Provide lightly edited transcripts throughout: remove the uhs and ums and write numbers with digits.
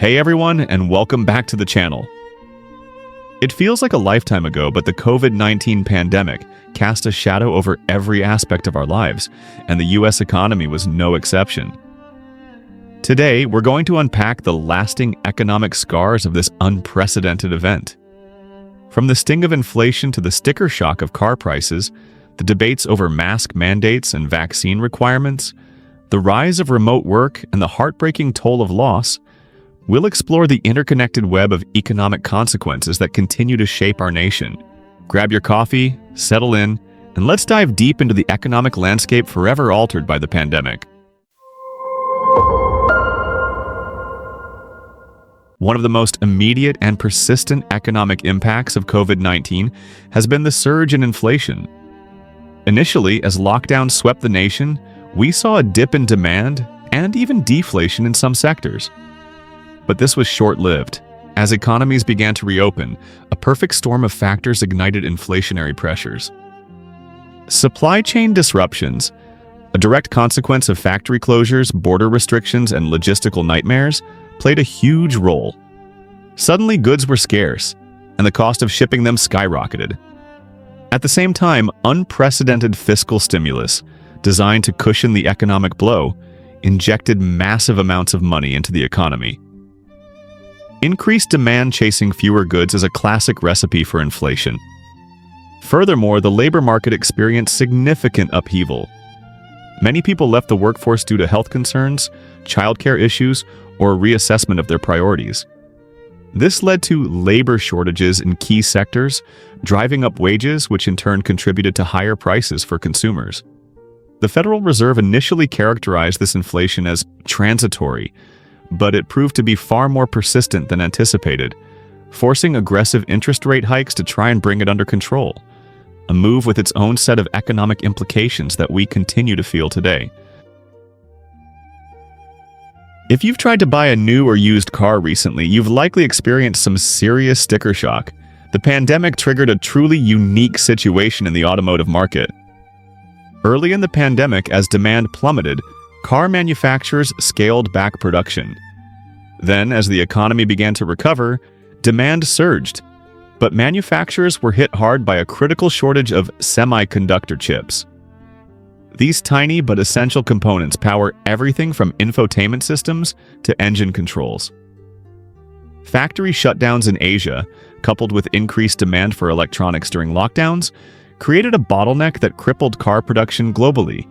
Hey everyone, and welcome back to the channel. It feels like a lifetime ago, but the COVID-19 pandemic cast a shadow over every aspect of our lives, and the US economy was no exception. Today, we're going to unpack the lasting economic scars of this unprecedented event. From the sting of inflation to the sticker shock of car prices, the debates over mask mandates and vaccine requirements, the rise of remote work, and the heartbreaking toll of loss, we'll explore the interconnected web of economic consequences that continue to shape our nation. Grab your coffee, settle in, and let's dive deep into the economic landscape forever altered by the pandemic. One of the most immediate and persistent economic impacts of COVID-19 has been the surge in inflation. Initially, as lockdowns swept the nation, we saw a dip in demand and even deflation in some sectors. But this was short-lived. As economies began to reopen, a perfect storm of factors ignited inflationary pressures. Supply chain disruptions, a direct consequence of factory closures, border restrictions, and logistical nightmares, played a huge role. Suddenly, goods were scarce, and the cost of shipping them skyrocketed. At the same time, unprecedented fiscal stimulus, designed to cushion the economic blow, injected massive amounts of money into the economy. Increased demand chasing fewer goods is a classic recipe for inflation. Furthermore, the labor market experienced significant upheaval. Many people left the workforce due to health concerns, childcare issues, or a reassessment of their priorities. This led to labor shortages in key sectors, driving up wages, which in turn contributed to higher prices for consumers. The Federal Reserve initially characterized this inflation as transitory, but it proved to be far more persistent than anticipated, forcing aggressive interest rate hikes to try and bring it under control, a move with its own set of economic implications that we continue to feel today. If you've tried to buy a new or used car recently, you've likely experienced some serious sticker shock. The pandemic triggered a truly unique situation in the automotive market. Early in the pandemic, as demand plummeted, car manufacturers scaled back production. Then, as the economy began to recover, demand surged, but manufacturers were hit hard by a critical shortage of semiconductor chips. These tiny but essential components power everything from infotainment systems to engine controls. Factory shutdowns in Asia, coupled with increased demand for electronics during lockdowns, created a bottleneck that crippled car production globally.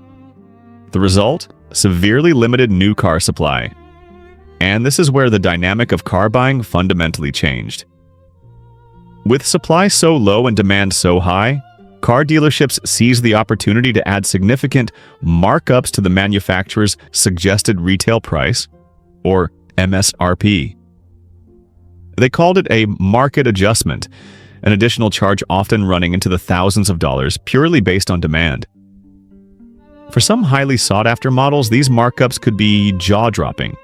The result? Severely limited new car supply. And this is where the dynamic of car buying fundamentally changed. With supply so low and demand so high, car dealerships seized the opportunity to add significant markups to the manufacturer's suggested retail price, or MSRP. They called it a market adjustment, an additional charge often running into the thousands of dollars purely based on demand. For some highly sought-after models, these markups could be jaw-dropping.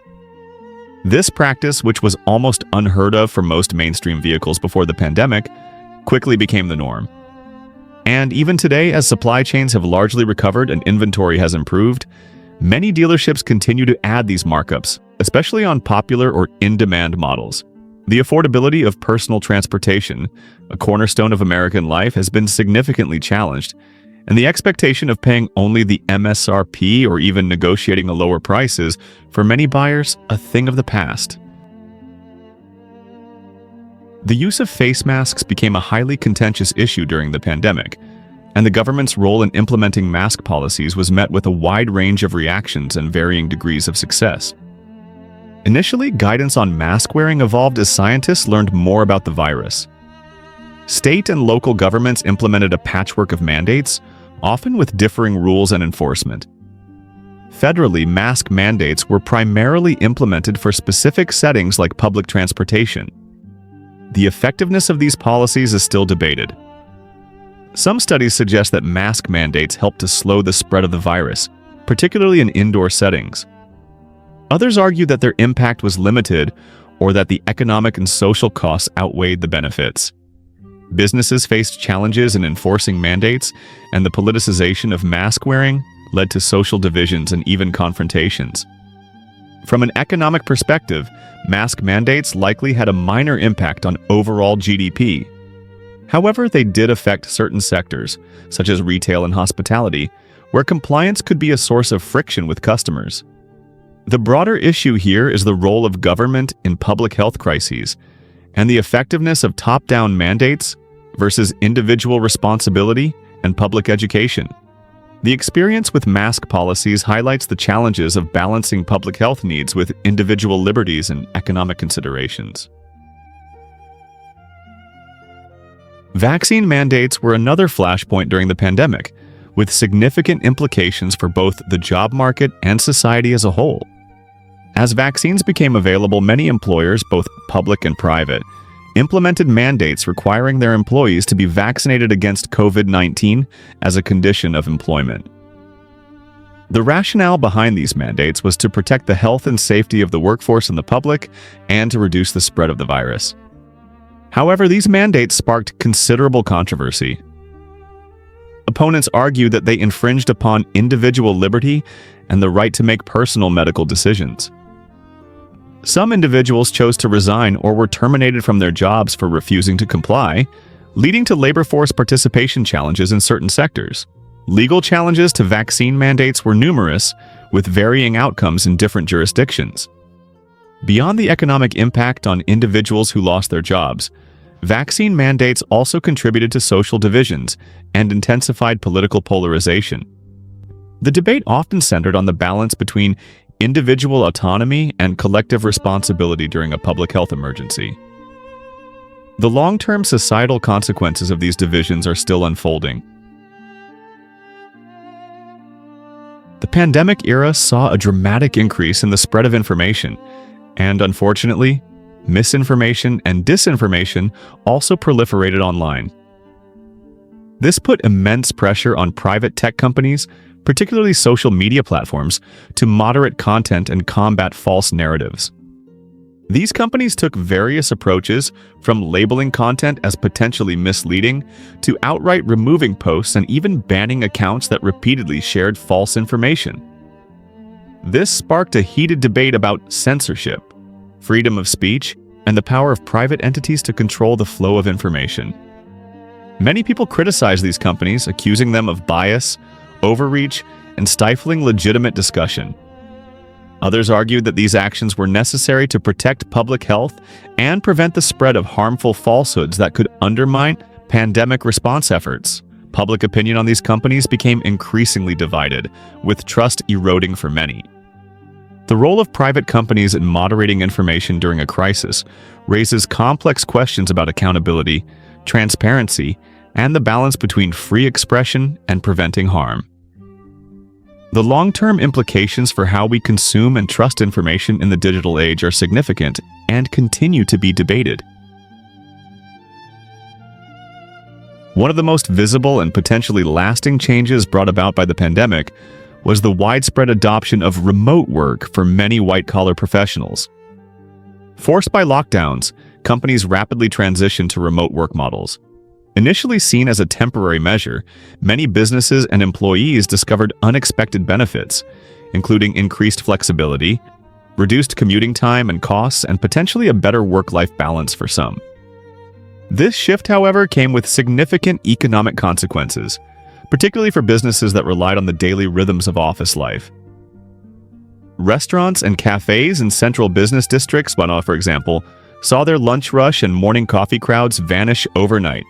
This practice, which was almost unheard of for most mainstream vehicles before the pandemic, quickly became the norm. And even today, as supply chains have largely recovered and inventory has improved, many dealerships continue to add these markups, especially on popular or in-demand models. The affordability of personal transportation, a cornerstone of American life, has been significantly challenged, and the expectation of paying only the MSRP or even negotiating a lower price is, for many buyers, a thing of the past. The use of face masks became a highly contentious issue during the pandemic, and the government's role in implementing mask policies was met with a wide range of reactions and varying degrees of success. Initially, guidance on mask wearing evolved as scientists learned more about the virus. State and local governments implemented a patchwork of mandates, often with differing rules and enforcement. Federally, mask mandates were primarily implemented for specific settings like public transportation. The effectiveness of these policies is still debated. Some studies suggest that mask mandates help to slow the spread of the virus, particularly in indoor settings. Others argue that their impact was limited or that the economic and social costs outweighed the benefits. Businesses faced challenges in enforcing mandates, and the politicization of mask wearing led to social divisions and even confrontations. From an economic perspective, mask mandates likely had a minor impact on overall GDP. However, they did affect certain sectors, such as retail and hospitality, where compliance could be a source of friction with customers. The broader issue here is the role of government in public health crises and the effectiveness of top-down mandates versus individual responsibility and public education. The experience with mask policies highlights the challenges of balancing public health needs with individual liberties and economic considerations. Vaccine mandates were another flashpoint during the pandemic, with significant implications for both the job market and society as a whole. As vaccines became available, many employers, both public and private, implemented mandates requiring their employees to be vaccinated against COVID-19 as a condition of employment. The rationale behind these mandates was to protect the health and safety of the workforce and the public, and to reduce the spread of the virus. However, these mandates sparked considerable controversy. Opponents argued that they infringed upon individual liberty and the right to make personal medical decisions. Some individuals chose to resign or were terminated from their jobs for refusing to comply, leading to labor force participation challenges in certain sectors. Legal challenges to vaccine mandates were numerous, with varying outcomes in different jurisdictions. Beyond the economic impact on individuals who lost their jobs, vaccine mandates also contributed to social divisions and intensified political polarization. The debate often centered on the balance between individual autonomy and collective responsibility during a public health emergency. The long-term societal consequences of these divisions are still unfolding. The pandemic era saw a dramatic increase in the spread of information, and unfortunately, misinformation and disinformation also proliferated online. This put immense pressure on private tech companies, particularly social media platforms, to moderate content and combat false narratives. These companies took various approaches, from labeling content as potentially misleading to outright removing posts and even banning accounts that repeatedly shared false information. This sparked a heated debate about censorship, freedom of speech, and the power of private entities to control the flow of information. Many people criticized these companies, accusing them of bias, overreach, and stifling legitimate discussion. Others argued that these actions were necessary to protect public health and prevent the spread of harmful falsehoods that could undermine pandemic response efforts. Public opinion on these companies became increasingly divided, with trust eroding for many. The role of private companies in moderating information during a crisis raises complex questions about accountability, transparency, and the balance between free expression and preventing harm. The long-term implications for how we consume and trust information in the digital age are significant and continue to be debated. One of the most visible and potentially lasting changes brought about by the pandemic was the widespread adoption of remote work for many white-collar professionals. Forced by lockdowns, companies rapidly transitioned to remote work models. Initially seen as a temporary measure, many businesses and employees discovered unexpected benefits, including increased flexibility, reduced commuting time and costs, and potentially a better work-life balance for some. This shift, however, came with significant economic consequences, particularly for businesses that relied on the daily rhythms of office life. Restaurants and cafes in central business districts, for example, saw their lunch rush and morning coffee crowds vanish overnight.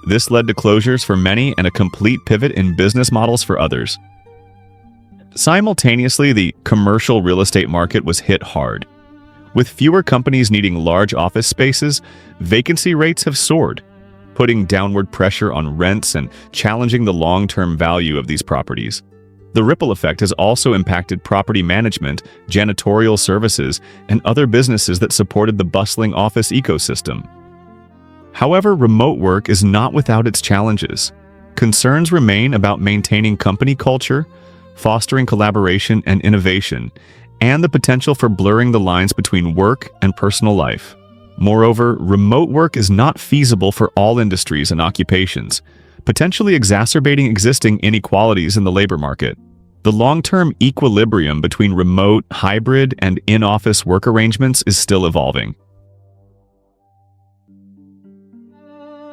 This led to closures for many and a complete pivot in business models for others. Simultaneously, the commercial real estate market was hit hard. With fewer companies needing large office spaces, vacancy rates have soared, putting downward pressure on rents and challenging the long-term value of these properties. The ripple effect has also impacted property management, janitorial services, and other businesses that supported the bustling office ecosystem. However, remote work is not without its challenges. Concerns remain about maintaining company culture, fostering collaboration and innovation, and the potential for blurring the lines between work and personal life. Moreover, remote work is not feasible for all industries and occupations, potentially exacerbating existing inequalities in the labor market. The long-term equilibrium between remote, hybrid, and in-office work arrangements is still evolving.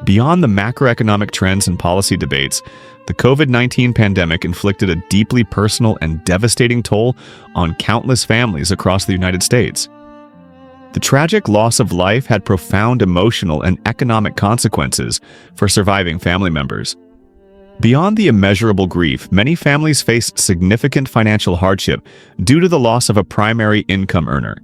Beyond the macroeconomic trends and policy debates, the COVID-19 pandemic inflicted a deeply personal and devastating toll on countless families across the United States. The tragic loss of life had profound emotional and economic consequences for surviving family members. Beyond the immeasurable grief, many families faced significant financial hardship due to the loss of a primary income earner.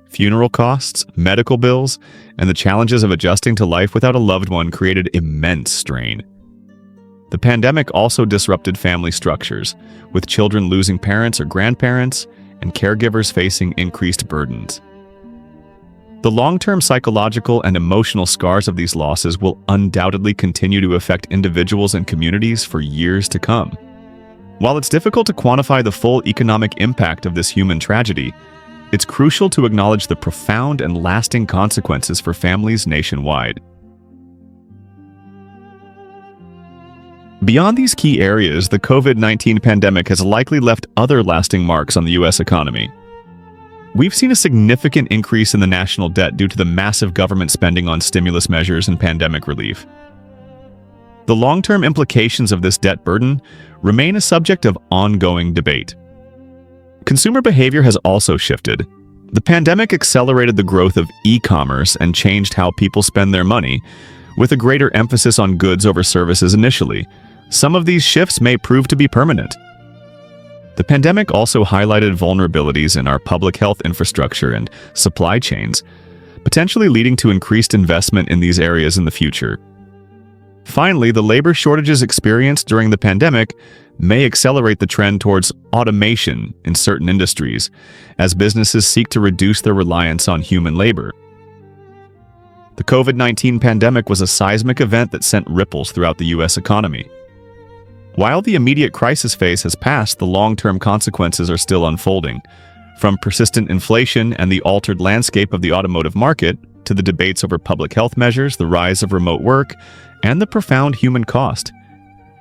Funeral costs, medical bills, and the challenges of adjusting to life without a loved one created immense strain. The pandemic also disrupted family structures, with children losing parents or grandparents and caregivers facing increased burdens. The long-term psychological and emotional scars of these losses will undoubtedly continue to affect individuals and communities for years to come. While it's difficult to quantify the full economic impact of this human tragedy, it's crucial to acknowledge the profound and lasting consequences for families nationwide. Beyond these key areas, the COVID-19 pandemic has likely left other lasting marks on the U.S. economy. We've seen a significant increase in the national debt due to the massive government spending on stimulus measures and pandemic relief. The long-term implications of this debt burden remain a subject of ongoing debate. Consumer behavior has also shifted. The pandemic accelerated the growth of e-commerce and changed how people spend their money, with a greater emphasis on goods over services initially. Some of these shifts may prove to be permanent. The pandemic also highlighted vulnerabilities in our public health infrastructure and supply chains, potentially leading to increased investment in these areas in the future. Finally, the labor shortages experienced during the pandemic may accelerate the trend towards automation in certain industries, as businesses seek to reduce their reliance on human labor. The COVID-19 pandemic was a seismic event that sent ripples throughout the U.S. economy. While the immediate crisis phase has passed, the long-term consequences are still unfolding. From persistent inflation and the altered landscape of the automotive market, to the debates over public health measures, the rise of remote work, and the profound human cost.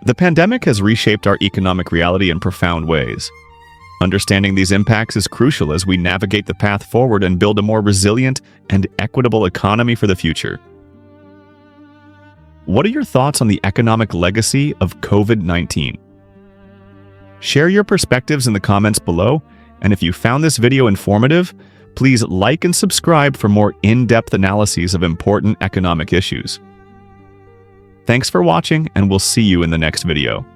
The pandemic has reshaped our economic reality in profound ways. Understanding these impacts is crucial as we navigate the path forward and build a more resilient and equitable economy for the future. What are your thoughts on the economic legacy of COVID-19? Share your perspectives in the comments below, and if you found this video informative, please like and subscribe for more in-depth analyses of important economic issues. Thanks for watching, and we'll see you in the next video.